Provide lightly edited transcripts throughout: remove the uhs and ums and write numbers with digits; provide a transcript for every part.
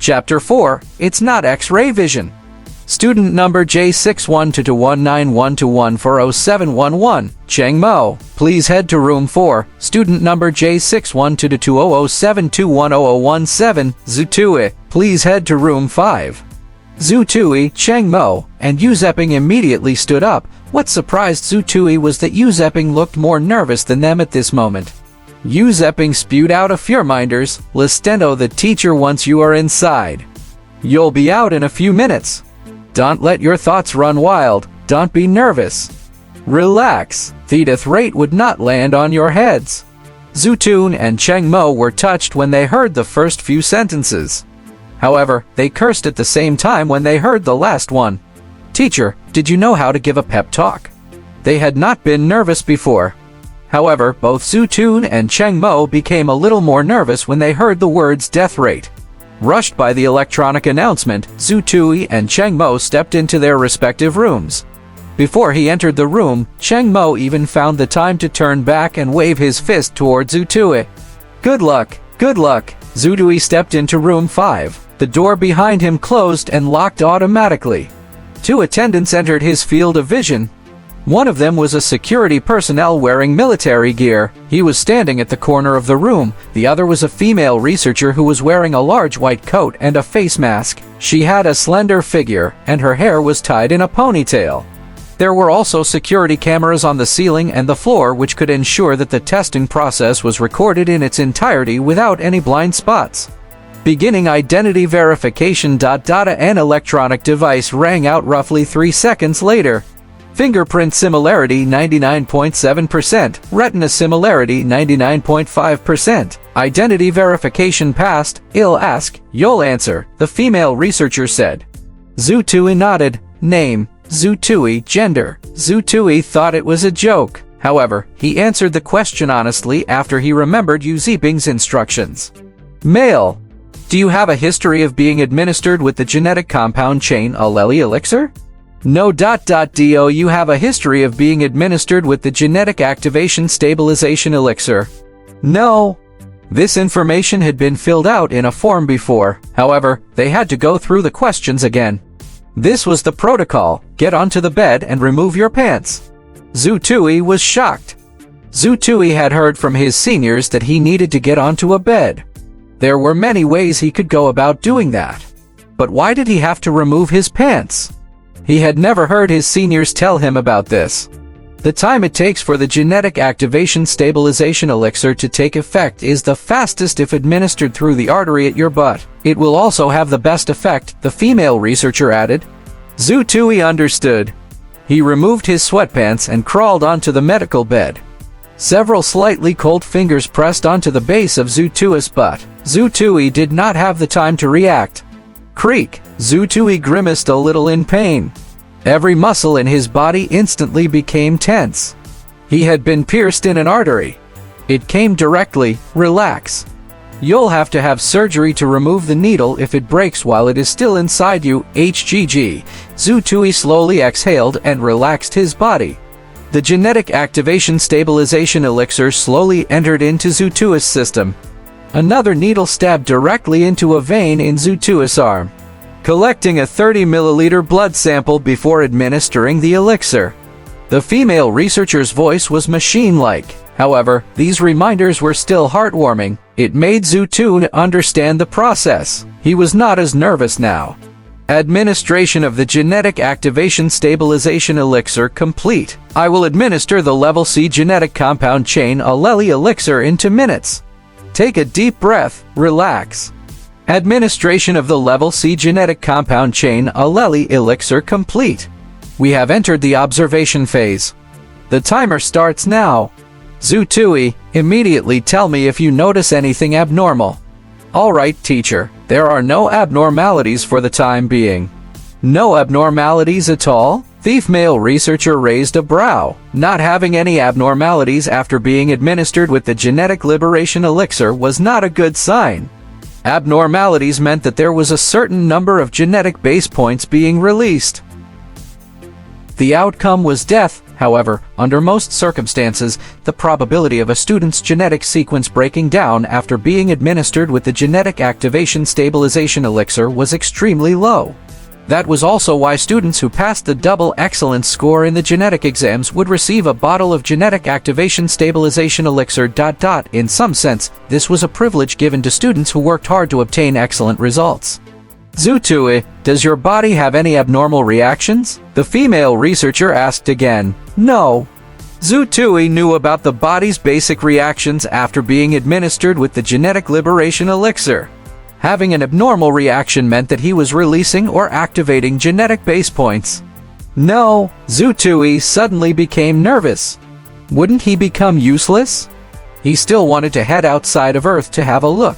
Chapter 4, It's Not X-Ray Vision. Student number J61221912407111, Cheng Mo. Please head to room 4. Student number J61222007210017, Zutui. Please head to room 5. Zutui, Cheng Mo, and Yu Zeping immediately stood up. What surprised Zutui was that Yu Zeping looked more nervous than them at this moment. Yu Zeping spewed out a Fearminders, Listendo the teacher once you are inside. You'll be out in a few minutes. Don't let your thoughts run wild, don't be nervous. Relax, the death rate would not land on your heads. Zutun and Cheng Mo were touched when they heard the first few sentences. However, they cursed at the same time when they heard the last one. Teacher, did you know how to give a pep talk? They had not been nervous before. However, both Zutun and Cheng Mo became a little more nervous when they heard the words death rate. Rushed by the electronic announcement, Zutui and Cheng Mo stepped into their respective rooms. Before he entered the room, Cheng Mo even found the time to turn back and wave his fist toward Zutui. Good luck, good luck. Zutui stepped into room 5. The door behind him closed and locked automatically. 2 attendants entered his field of vision. One of them was a security personnel wearing military gear. He was standing at the corner of the room. The other was a female researcher who was wearing a large white coat and a face mask. She had a slender figure, and her hair was tied in a ponytail. There were also security cameras on the ceiling and the floor which could ensure that the testing process was recorded in its entirety without any blind spots. Beginning identity verification. An electronic device rang out roughly 3 seconds later. Fingerprint similarity 99.7%, retina similarity 99.5%. Identity verification passed. I'll ask, you'll answer, the female researcher said. Zutui nodded. Name, Zutui. Gender, Zutui thought it was a joke. However, he answered the question honestly after he remembered Yu Zeping's instructions. Male. Do you have a history of being administered with the genetic compound chain allele elixir? No. Do you have a history of being administered with the genetic activation stabilization elixir? No. This information had been filled out in a form before, however, they had to go through the questions again. This was the protocol: get onto the bed and remove your pants. Zutui was shocked. Zutui had heard from his seniors that he needed to get onto a bed. There were many ways he could go about doing that. But why did he have to remove his pants? He had never heard his seniors tell him about this. The time it takes for the genetic activation stabilization elixir to take effect is the fastest if administered through the artery at your butt. It will also have the best effect, the female researcher added. Zutui understood. He removed his sweatpants and crawled onto the medical bed. Several slightly cold fingers pressed onto the base of Zutui's butt. Zutui did not have the time to react. Creak! Zutui grimaced a little in pain. Every muscle in his body instantly became tense. He had been pierced in an artery. It came directly. Relax. You'll have to have surgery to remove the needle if it breaks while it is still inside you. HGG. Zutui slowly exhaled and relaxed his body. The genetic activation stabilization elixir slowly entered into Zutui's system. Another needle stabbed directly into a vein in Zutui's arm, collecting a 30 milliliter blood sample before administering the elixir. The female researcher's voice was machine-like. However, these reminders were still heartwarming. It made Zutun understand the process. He was not as nervous now. Administration of the genetic activation stabilization elixir complete. I will administer the level C genetic compound chain allele elixir into minutes. Take a deep breath, relax. Administration of the level C genetic compound chain allele elixir complete. We have entered the observation phase. The timer starts now. Zutui, immediately tell me if you notice anything abnormal. Alright, teacher, there are no abnormalities for the time being. No abnormalities at all? The male researcher raised a brow. Not having any abnormalities after being administered with the genetic liberation elixir was not a good sign. Abnormalities meant that there was a certain number of genetic base points being released. The outcome was death. However, under most circumstances, the probability of a student's genetic sequence breaking down after being administered with the genetic activation stabilization elixir was extremely low. That was also why students who passed the double excellence score in the genetic exams would receive a bottle of genetic activation stabilization elixir. In some sense, this was a privilege given to students who worked hard to obtain excellent results. Zutui, does your body have any abnormal reactions? The female researcher asked again. No. Zutui knew about the body's basic reactions after being administered with the genetic liberation elixir. Having an abnormal reaction meant that he was releasing or activating genetic base points. No, Zutui suddenly became nervous. Wouldn't he become useless? He still wanted to head outside of Earth to have a look.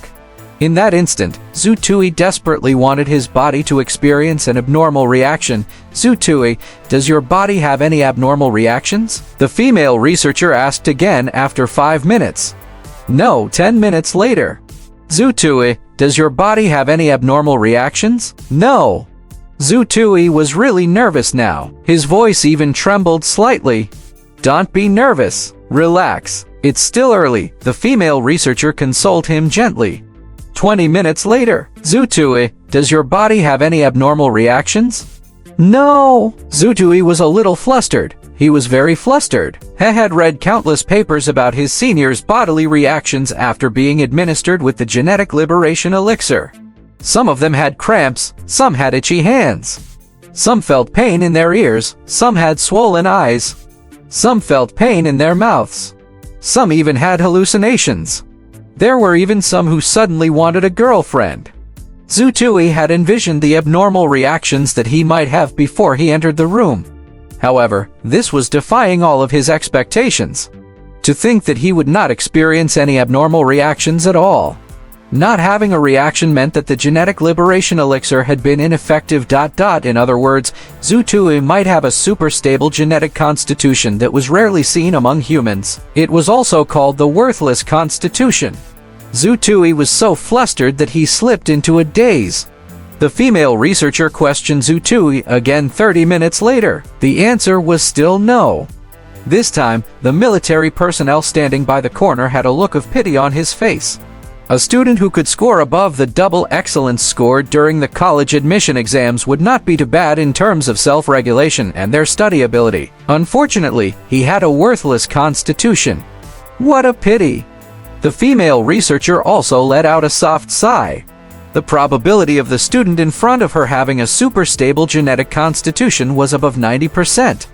In that instant, Zutui desperately wanted his body to experience an abnormal reaction. Zutui, does your body have any abnormal reactions? The female researcher asked again after 5 minutes. No, 10 minutes later. Zutui, does your body have any abnormal reactions? No. Zutui was really nervous now. His voice even trembled slightly. Don't be nervous. Relax. It's still early. The female researcher consoled him gently. 20 minutes later. Zutui, does your body have any abnormal reactions? No. Zutui was a little flustered. He was very flustered. He had read countless papers about his seniors' bodily reactions after being administered with the genetic liberation elixir. Some of them had cramps, some had itchy hands. Some felt pain in their ears, some had swollen eyes. Some felt pain in their mouths. Some even had hallucinations. There were even some who suddenly wanted a girlfriend. Zutui had envisioned the abnormal reactions that he might have before he entered the room. However, this was defying all of his expectations. To think that he would not experience any abnormal reactions at all. Not having a reaction meant that the genetic liberation elixir had been ineffective. In other words, Zutui might have a super stable genetic constitution that was rarely seen among humans. It was also called the worthless constitution. Zutui was so flustered that he slipped into a daze. The female researcher questioned Zutui again 30 minutes later. The answer was still no. This time, the military personnel standing by the corner had a look of pity on his face. A student who could score above the double excellence score during the college admission exams would not be too bad in terms of self-regulation and their study ability. Unfortunately, he had a worthless constitution. What a pity! The female researcher also let out a soft sigh. The probability of the student in front of her having a super stable genetic constitution was above 90%.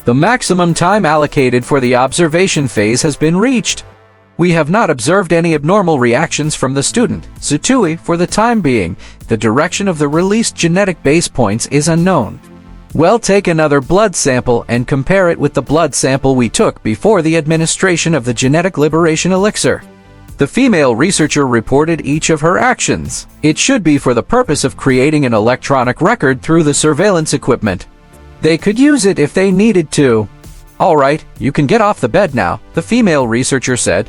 The maximum time allocated for the observation phase has been reached. We have not observed any abnormal reactions from the student, Zutui, for the time being. The direction of the released genetic base points is unknown. Well, take another blood sample and compare it with the blood sample we took before the administration of the genetic liberation elixir. The female researcher reported each of her actions. It should be for the purpose of creating an electronic record through the surveillance equipment. They could use it if they needed to. All right, you can get off the bed now, the female researcher said.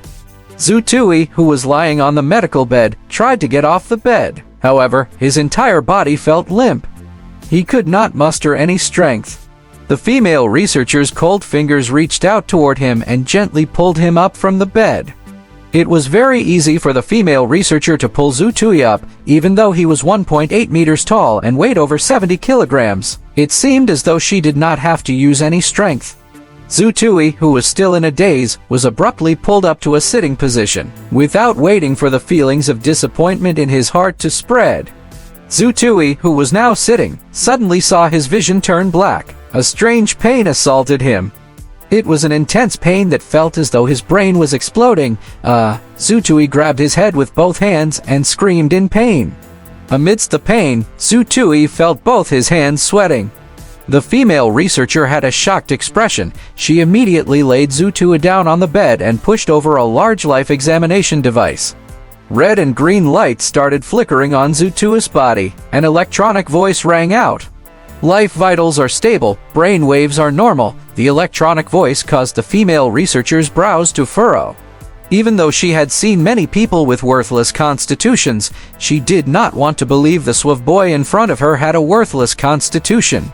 Zutui, who was lying on the medical bed, tried to get off the bed. However, his entire body felt limp. He could not muster any strength. The female researcher's cold fingers reached out toward him and gently pulled him up from the bed. It was very easy for the female researcher to pull Zutui up, even though he was 1.8 meters tall and weighed over 70 kilograms. It seemed as though she did not have to use any strength. Zutui, who was still in a daze, was abruptly pulled up to a sitting position, without waiting for the feelings of disappointment in his heart to spread. Zutui, who was now sitting, suddenly saw his vision turn black. A strange pain assaulted him. It was an intense pain that felt as though his brain was exploding. Zutui grabbed his head with both hands and screamed in pain. Amidst the pain, Zutui felt both his hands sweating. The female researcher had a shocked expression. She immediately laid Zutui down on the bed and pushed over a large life examination device. Red and green lights started flickering on Zutui's body. An electronic voice rang out. Life vitals are stable, brain waves are normal. The electronic voice caused the female researcher's brows to furrow. Even though she had seen many people with worthless constitutions, she did not want to believe the suave boy in front of her had a worthless constitution.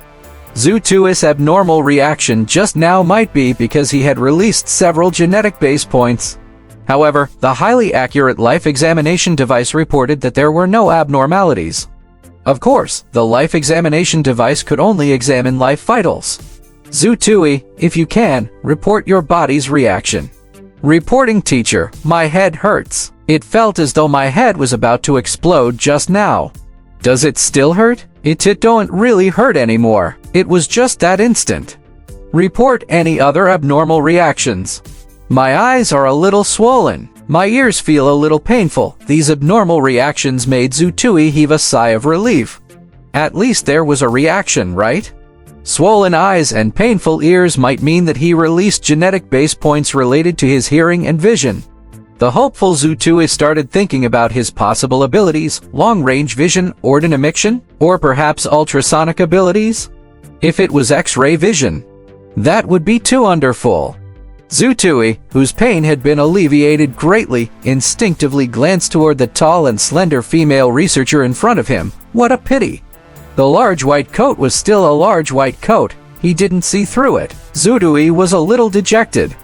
Zutui's abnormal reaction just now might be because he had released several genetic base points. However, the highly accurate life examination device reported that there were no abnormalities. Of course, the life examination device could only examine life vitals. Zutui, if you can, report your body's reaction. Reporting teacher, my head hurts. It felt as though my head was about to explode just now. Does it still hurt? It don't really hurt anymore. It was just that instant. Report any other abnormal reactions. My eyes are a little swollen. My ears feel a little painful. These abnormal reactions made Zutui heave a sigh of relief. At least there was a reaction, right? Swollen eyes and painful ears might mean that he released genetic base points related to his hearing and vision. The hopeful Zutui started thinking about his possible abilities, long-range vision, ordinamiction, or perhaps ultrasonic abilities? If it was X-ray vision, that would be too wonderful. Zutui, whose pain had been alleviated greatly, instinctively glanced toward the tall and slender female researcher in front of him. What a pity! The large white coat was still a large white coat. He didn't see through it. Zutui was a little dejected.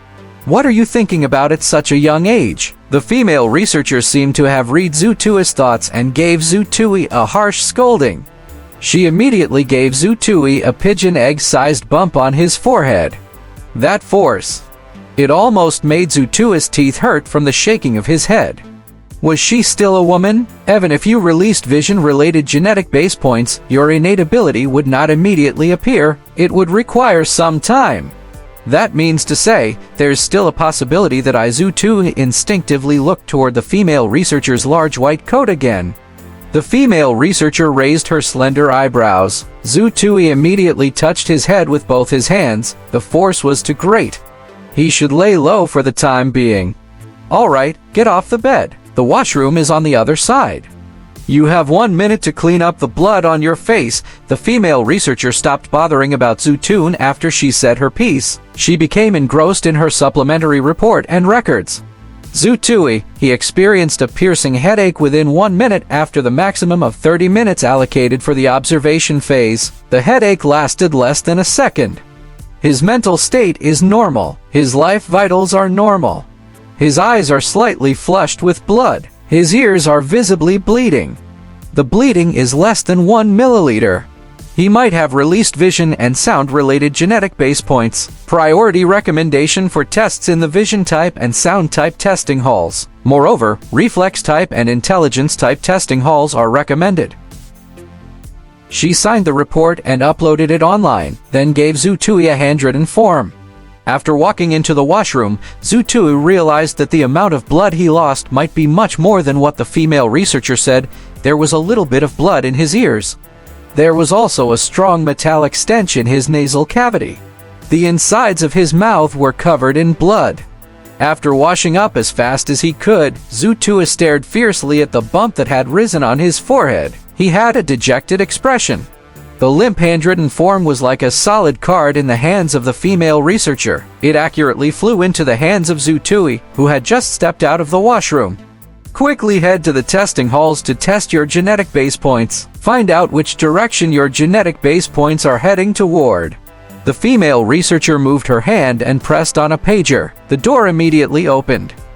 What are you thinking about at such a young age? The female researcher seemed to have read Zutui's thoughts and gave Zutui a harsh scolding. She immediately gave Zutui a pigeon egg-sized bump on his forehead. That force! It almost made Zutui's teeth hurt from the shaking of his head. Was she still a woman? Even if you released vision-related genetic base points, your innate ability would not immediately appear. It would require some time. That means to say, there's still a possibility that Zutui instinctively looked toward the female researcher's large white coat again. The female researcher raised her slender eyebrows. Zutui immediately touched his head with both his hands. The force was too great. He should lay low for the time being. All right, get off the bed. The washroom is on the other side. You have 1 minute to clean up the blood on your face. The female researcher stopped bothering about Zutun after she said her piece. She became engrossed in her supplementary report and records. Zutui, he experienced a piercing headache within 1 minute after the maximum of 30 minutes allocated for the observation phase. The headache lasted less than a second. His mental state is normal. His life vitals are normal. His eyes are slightly flushed with blood. His ears are visibly bleeding. The bleeding is less than 1 milliliter. He might have released vision and sound-related genetic base points. Priority recommendation for tests in the vision type and sound type testing halls. Moreover, reflex type and intelligence type testing halls are recommended. She signed the report and uploaded it online, then gave Zutui a handwritten form. After walking into the washroom, Zutui realized that the amount of blood he lost might be much more than what the female researcher said. There was a little bit of blood in his ears. There was also a strong metallic stench in his nasal cavity. The insides of his mouth were covered in blood. After washing up as fast as he could, Zutui stared fiercely at the bump that had risen on his forehead. He had a dejected expression. The limp handwritten form was like a solid card in the hands of the female researcher. It accurately flew into the hands of Zutui, who had just stepped out of the washroom. Quickly head to the testing halls to test your genetic base points. Find out which direction your genetic base points are heading toward. The female researcher moved her hand and pressed on a pager. The door immediately opened.